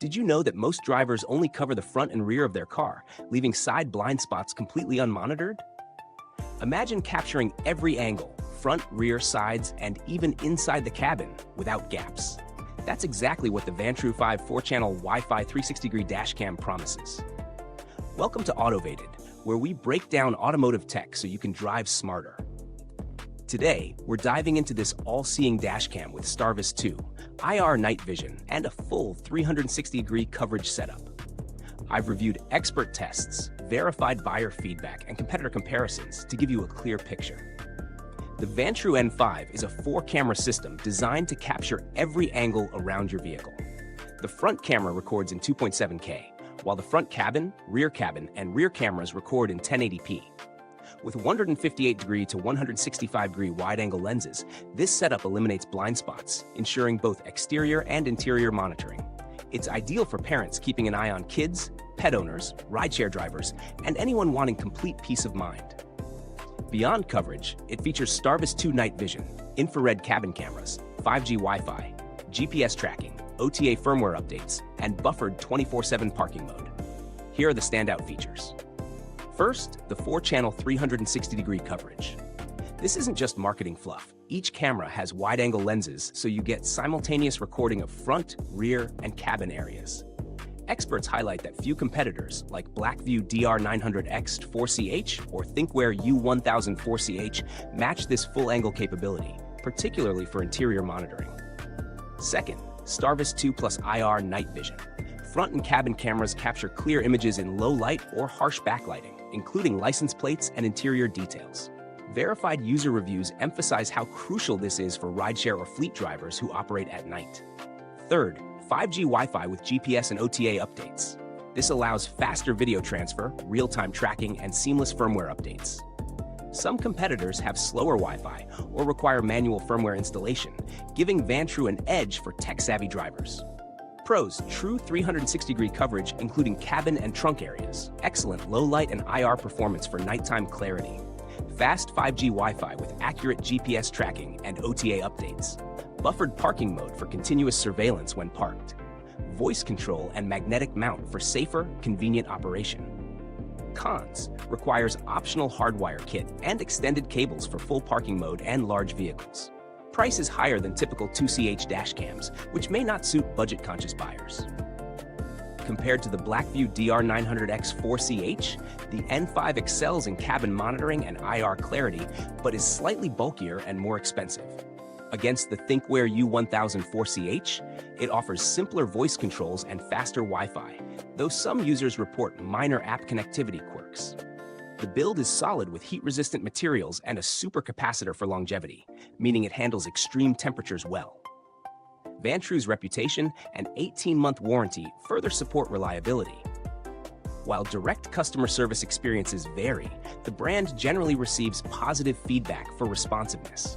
Did you know that most drivers only cover the front and rear of their car, leaving side blind spots completely unmonitored? Imagine capturing every angle, front, rear, sides, and even inside the cabin without gaps. That's exactly what the Vantrue N5 4-channel Wi-Fi 360-degree dashcam promises. Welcome to Autovated, where we break down automotive tech so you can drive smarter. Today, we're diving into this all-seeing dashcam with STARVIS 2, IR night vision, and a full 360-degree coverage setup. I've reviewed expert tests, verified buyer feedback, and competitor comparisons to give you a clear picture. The Vantrue N5 is a 4-camera system designed to capture every angle around your vehicle. The front camera records in 2.7K, while the front cabin, and rear cameras record in 1080p. With 158-degree to 165-degree wide-angle lenses, this setup eliminates blind spots, ensuring both exterior and interior monitoring. It's ideal for parents keeping an eye on kids, pet owners, rideshare drivers, and anyone wanting complete peace of mind. Beyond coverage, it features STARVIS 2 night vision, infrared cabin cameras, 5G Wi-Fi, GPS tracking, OTA firmware updates, and buffered 24/7 parking mode. Here are the standout features. First, the 4-channel 360-degree coverage. This isn't just marketing fluff. Each camera has wide-angle lenses, so you get simultaneous recording of front, rear, and cabin areas. Experts highlight that few competitors, like Blackview DR900X 4CH or Thinkware U1000 4CH, match this full-angle capability, particularly for interior monitoring. Second, STARVIS 2 plus IR night vision. Front and cabin cameras capture clear images in low light or harsh backlighting, including license plates and interior details. Verified user reviews emphasize how crucial this is for rideshare or fleet drivers who operate at night. Third, 5G Wi-Fi with GPS and OTA updates. This allows faster video transfer, real-time tracking, and seamless firmware updates. Some competitors have slower Wi-Fi or require manual firmware installation, giving Vantrue an edge for tech-savvy drivers. Pros: true 360-degree coverage, including cabin and trunk areas, excellent low-light and IR performance for nighttime clarity, fast 5G Wi-Fi with accurate GPS tracking and OTA updates, buffered parking mode for continuous surveillance when parked, voice control and magnetic mount for safer, convenient operation. Cons: requires optional hardwire kit and extended cables for full parking mode and large vehicles. Price is higher than typical 2CH dashcams, which may not suit budget-conscious buyers. Compared to the Blackview DR900X 4CH, the N5 excels in cabin monitoring and IR clarity, but is slightly bulkier and more expensive. Against the Thinkware U1000 4CH, it offers simpler voice controls and faster Wi-Fi, though some users report minor app connectivity quirks. The build is solid with heat-resistant materials and a supercapacitor for longevity, meaning it handles extreme temperatures well. Vantrue's reputation and 18-month warranty further support reliability. While direct customer service experiences vary, the brand generally receives positive feedback for responsiveness.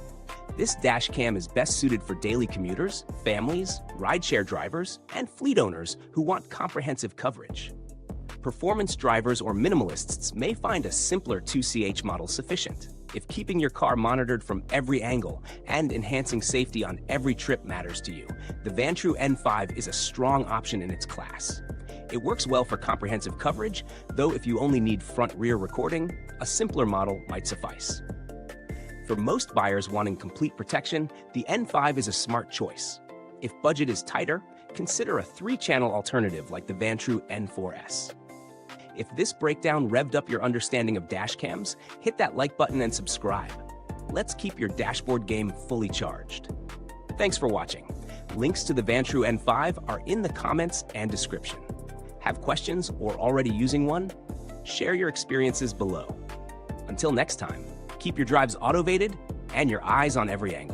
This dashcam is best suited for daily commuters, families, rideshare drivers, and fleet owners who want comprehensive coverage. Performance drivers or minimalists may find a simpler 2CH model sufficient. If keeping your car monitored from every angle and enhancing safety on every trip matters to you, the Vantrue N5 is a strong option in its class. It works well for comprehensive coverage, though if you only need front-rear recording, a simpler model might suffice. For most buyers wanting complete protection, the N5 is a smart choice. If budget is tighter, consider a 3-channel alternative like the Vantrue N4S. If this breakdown revved up your understanding of dashcams, hit that like button and subscribe. Let's keep your dashboard game fully charged. Thanks for watching. Links to the Vantrue N5 are in the comments and description. Have questions or already using one? Share your experiences below. Until next time, keep your drives autovated and your eyes on every angle.